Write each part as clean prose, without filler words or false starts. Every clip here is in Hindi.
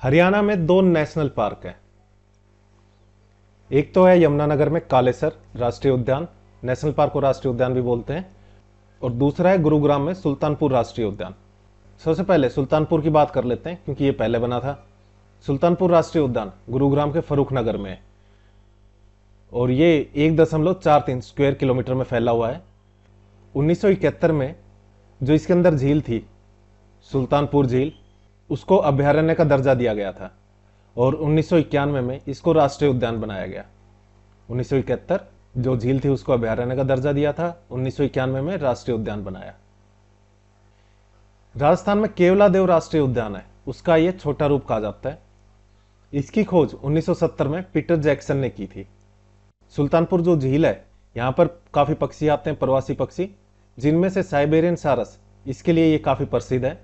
हरियाणा में दो नेशनल पार्क हैं। एक तो है यमुनानगर में कालेसर राष्ट्रीय उद्यान, नेशनल पार्क को राष्ट्रीय उद्यान भी बोलते हैं, और दूसरा है गुरुग्राम में सुल्तानपुर राष्ट्रीय उद्यान। सबसे पहले सुल्तानपुर की बात कर लेते हैं क्योंकि ये पहले बना था। सुल्तानपुर राष्ट्रीय उद्यान गुरुग्राम के फरूखनगर में है और ये 1.43 स्क्वायर किलोमीटर में फैला हुआ है। 1971 में जो इसके अंदर झील थी, सुल्तानपुर झील, उसको अभयारण्य का दर्जा दिया गया था और 1991 में इसको राष्ट्रीय उद्यान बनाया गया। 1971 जो झील थी उसको अभयारण्य का दर्जा दिया था, 1991 में राष्ट्रीय उद्यान बनाया। राजस्थान में केवलादेव राष्ट्रीय उद्यान है, उसका यह छोटा रूप कहा जाता है। इसकी खोज 1970 में पीटर जैक्सन ने की थी। सुल्तानपुर जो झील है, यहां पर काफी पक्षी आते हैं, प्रवासी पक्षी, जिनमें से साइबेरियन सारस इसके लिए ये काफी प्रसिद्ध है,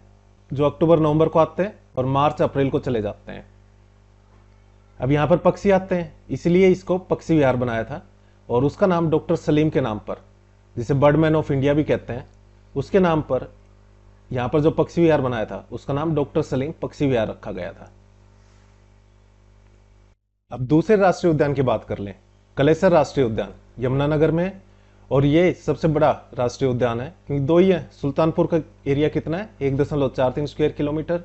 जो अक्टूबर नवंबर को आते हैं और मार्च अप्रैल को चले जाते हैं। अब यहां पर पक्षी आते हैं, इसलिए इसको पक्षी विहार बनाया था और उसका नाम डॉक्टर सलीम के नाम पर, जिसे बर्डमैन ऑफ इंडिया भी कहते हैं, उसके नाम पर यहां पर जो पक्षी विहार बनाया था उसका नाम डॉक्टर सलीम पक्षी विहार रखा गया था। अब दूसरे राष्ट्रीय उद्यान की बात कर लें। कलेसर राष्ट्रीय उद्यान यमुनानगर में है और ये सबसे बड़ा राष्ट्रीय उद्यान है क्योंकि दो ही है। सुल्तानपुर का एरिया कितना है, 1.43 स्क्वायर किलोमीटर,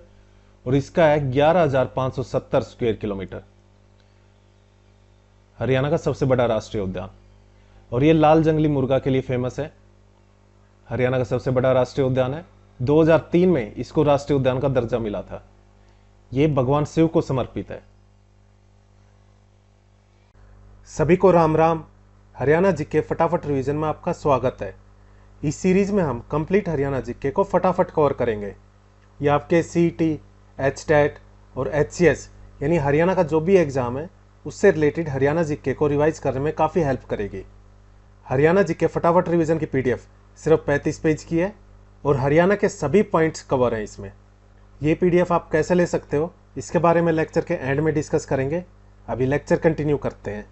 और इसका है 11,570 स्क्वायर किलोमीटर। हरियाणा का सबसे बड़ा राष्ट्रीय उद्यान, और ये लाल जंगली मुर्गा के लिए फेमस है। हरियाणा का सबसे बड़ा राष्ट्रीय उद्यान है। 2003 में इसको राष्ट्रीय उद्यान का दर्जा मिला था। ये भगवान शिव को समर्पित है। सभी को राम राम। हरियाणा जीके फटाफट रिवीजन में आपका स्वागत है। इस सीरीज में हम कंप्लीट हरियाणा जीके को फटाफट कवर करेंगे। ये आपके सीईटी, एचटेट और एचसीएस यानी हरियाणा का जो भी एग्जाम है उससे रिलेटेड हरियाणा जीके को रिवाइज करने में काफ़ी हेल्प करेगी। हरियाणा जीके फटाफट रिवीजन की पीडीएफ सिर्फ 35 पेज की है और हरियाणा के सभी पॉइंट्स कवर हैं इसमें। ये पीडीएफ आप कैसे ले सकते हो इसके बारे में लेक्चर के एंड में डिस्कस करेंगे। अभी लेक्चर कंटिन्यू करते हैं।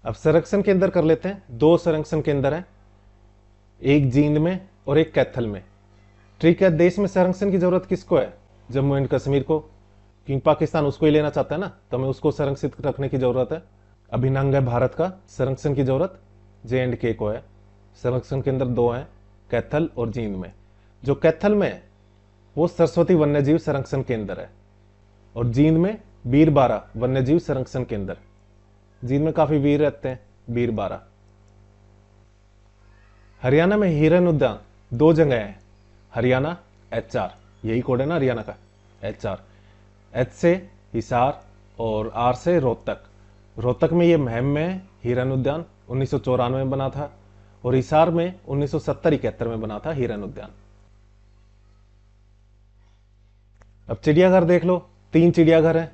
अब संरक्षण केंद्र कर लेते हैं। दो संरक्षण केंद्र हैं, एक जींद में और एक कैथल में। ठीक है, देश में संरक्षण की जरूरत किसको है? जम्मू एंड कश्मीर को, क्योंकि पाकिस्तान उसको ही लेना चाहता है ना, तो हमें उसको संरक्षित रखने की जरूरत है। अभिनंग है भारत का, संरक्षण की जरूरत JNK को है। संरक्षण केंद्र दो हैं, कैथल और जींद में। जो कैथल में है वो सरस्वती वन्यजीव संरक्षण केंद्र है और जींद में बीरबारा वन्यजीव संरक्षण केंद्र। जींद में काफी वीर रहते हैं, बीरबारा। हरियाणा में हिरन उद्यान दो जगह है। हरियाणा HR, यही कोड है ना हरियाणा का, HR। H से हिसार और R से रोहतक। रोहतक में ये महम में है हिरन उद्यान, 1994 में बना था, और हिसार में 1970-71 में बना था हिरन उद्यान। अब चिड़ियाघर देख लो, 3 चिड़ियाघर है।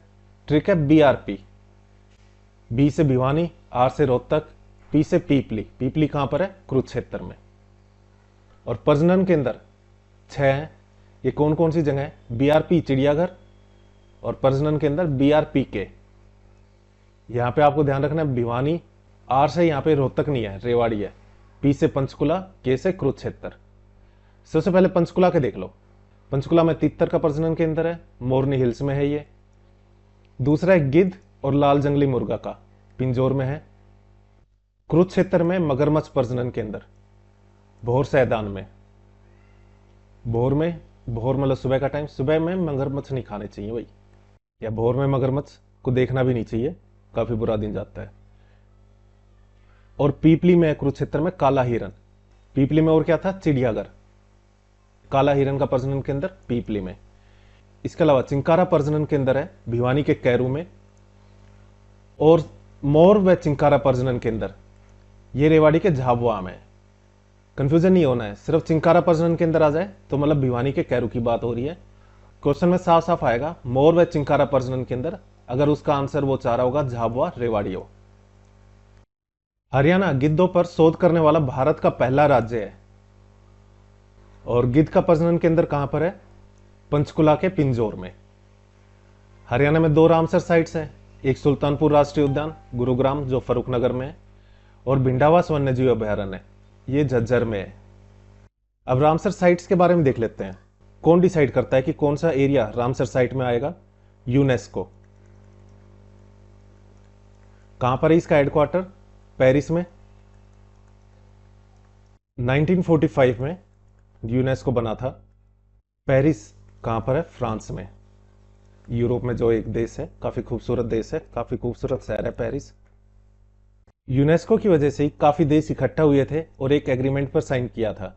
ट्रिक है BRP, B से भिवानी, R से रोहतक, P से पीपली। पीपली कहां पर है? कुरुक्षेत्र में। और प्रजनन केंद्र 6 हैं। ये कौन कौन सी जगह है? BRP चिड़ियाघर और प्रजनन केंद्र BRPK। यहां पे आपको ध्यान रखना है भिवानी, R से यहां पे रोहतक नहीं है, रेवाड़ी है। P से पंचकुला, K से कुरुक्षेत्र। सबसे पहले पंचकुला के देख लो। पंचकुला में तितर का प्रजनन केंद्र है, मोरनी हिल्स में है ये। दूसरा है गिद्ध और लाल जंगली मुर्गा का, पिंजौर में है। कुरुक्षेत्र में मगरमच्छ प्रजनन केंद्र, भोर सैदान में। भोर मतलब सुबह का टाइम, सुबह में मगरमच्छ नहीं खाने चाहिए भाई, या भोर में मगरमच्छ को देखना भी नहीं चाहिए, काफी बुरा दिन जाता है। और पीपली में, कुरुक्षेत्र में काला हिरन। पीपली में और क्या था? चिड़ियाघर। काला हिरन का प्रजनन केंद्र पीपली में। इसके अलावा चिंकारा प्रजनन केंद्र है भिवानी के कैरू में। और मोर व चिंकारा प्रजनन केंद्र ये रेवाड़ी के झाबुआ में। कंफ्यूजन नहीं होना है, सिर्फ चिंकारा प्रजनन केंद्र आ जाए तो मतलब भिवानी के कैरू की बात हो रही है। क्वेश्चन में साफ साफ आएगा मोर व चिंकारा प्रजनन केंद्र, अगर उसका आंसर वो चाह रहा होगा झाबुआ रेवाड़ी हो। हरियाणा गिद्धों पर शोध करने वाला भारत का पहला राज्य है। और गिद्ध का प्रजनन केंद्र कहां पर है? पंचकुला के पिंजौर में। हरियाणा में 2 रामसर साइट्स हैं, एक सुल्तानपुर राष्ट्रीय उद्यान गुरुग्राम जो फरूखनगर में है, और भिंडावास वन्यजीव अभयारण्य ये झज्जर में है। अब रामसर साइट्स के बारे में देख लेते हैं। कौन डिसाइड करता है कि कौन सा एरिया रामसर साइट में आएगा? यूनेस्को। कहां पर है इसका हेडक्वार्टर? पेरिस में। 1945 में यूनेस्को बना था। पेरिस कहां पर है? फ्रांस में। यूरोप में जो एक देश है, काफी खूबसूरत देश है, काफी खूबसूरत शहर है पेरिस। यूनेस्को की वजह से ही काफी देश इकट्ठा हुए थे और एक एग्रीमेंट पर साइन किया था।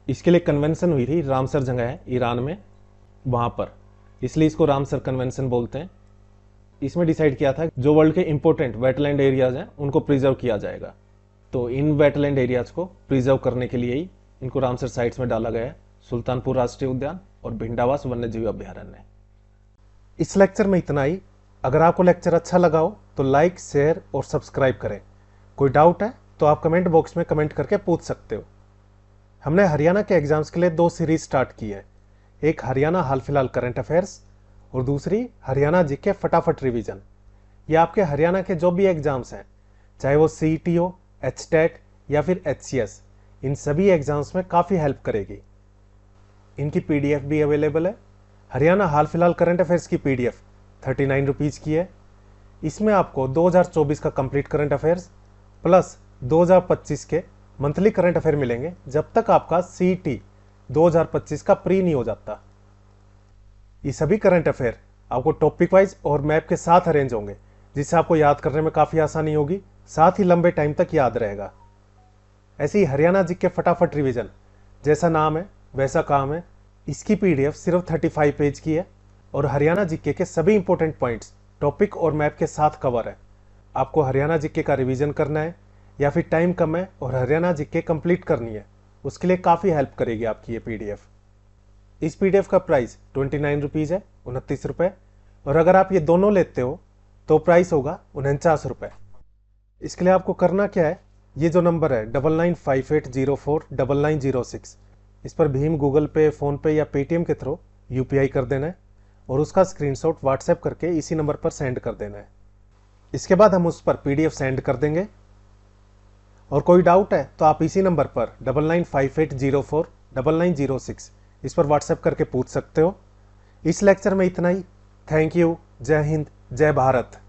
इसके लिए कन्वेंशन हुई थी, रामसर जगह है ईरान में, वहां पर, इसलिए इसको रामसर कन्वेंशन बोलते हैं। इसमें डिसाइड किया था जो वर्ल्ड के इंपॉर्टेंट वेटलैंड एरियाज हैं उनको प्रिजर्व किया जाएगा। तो इन वेटलैंड एरियाज को प्रिजर्व करने के लिए ही इनको रामसर साइट्स में डाला गया है। सुल्तानपुर राष्ट्रीय उद्यान और भिंडावास वन्यजीव अभ्यारण्य। इस लेक्चर में इतना ही। अगर आपको लेक्चर अच्छा लगा हो तो लाइक, शेयर और सब्सक्राइब करें। कोई डाउट है तो आप कमेंट बॉक्स में कमेंट करके पूछ सकते हो। हमने हरियाणा के एग्जाम्स के लिए 2 सीरीज स्टार्ट की है। एक हरियाणा हाल फिलहाल करंट अफेयर्स और दूसरी हरियाणा जीके फटाफट रिवीजन। ये आपके हरियाणा के जो भी एग्जाम्स हैं, चाहे वो सीईटी हो, एचटेट या फिर एचसीएस, इन सभी एग्जाम्स में काफ़ी हेल्प करेगी। इनकी पीडीएफ भी अवेलेबल है। हरियाणा हाल फिलहाल करंट अफेयर्स की पीडीएफ 39 रुपीज़ की है। इसमें आपको 2024 का कंप्लीट करंट अफेयर्स प्लस 2025 के मंथली करंट अफेयर मिलेंगे, जब तक आपका सीईटी 2025 का प्री नहीं हो जाता। ये सभी करंट अफेयर आपको टॉपिक वाइज और मैप के साथ अरेंज होंगे, जिससे आपको याद करने में काफ़ी आसानी होगी, साथ ही लंबे टाइम तक याद रहेगा। ऐसे ही हरियाणा जीके फटाफट रिवीजन, जैसा नाम है वैसा काम है। इसकी पीडीएफ सिर्फ 35 पेज की है और हरियाणा जीके के सभी इंपॉर्टेंट पॉइंट्स टॉपिक और मैप के साथ कवर है। आपको हरियाणा जीके का रिवीजन करना है या फिर टाइम कम है और हरियाणा जीके कंप्लीट करनी है, उसके लिए काफ़ी हेल्प करेगी आपकी ये पीडीएफ। इस पीडीएफ का प्राइस 29 रुपीज़ है, 29 रुपये। और अगर आप ये दोनों लेते हो तो प्राइस होगा 49 रुपये। इसके लिए आपको करना क्या है, ये जो नंबर है 9958049906, इस पर भीम, गूगल पे, फ़ोन पे या पेटीएम के थ्रू यूपीआई कर देना है और उसका स्क्रीनशॉट व्हाट्सएप करके इसी नंबर पर सेंड कर देना है। इसके बाद हम उस पर पीडीएफ सेंड कर देंगे। और कोई डाउट है तो आप इसी नंबर पर 9958049906 इस पर व्हाट्सएप करके पूछ सकते हो। इस लेक्चर में इतना ही। Thank you. जय हिंद, जय भारत।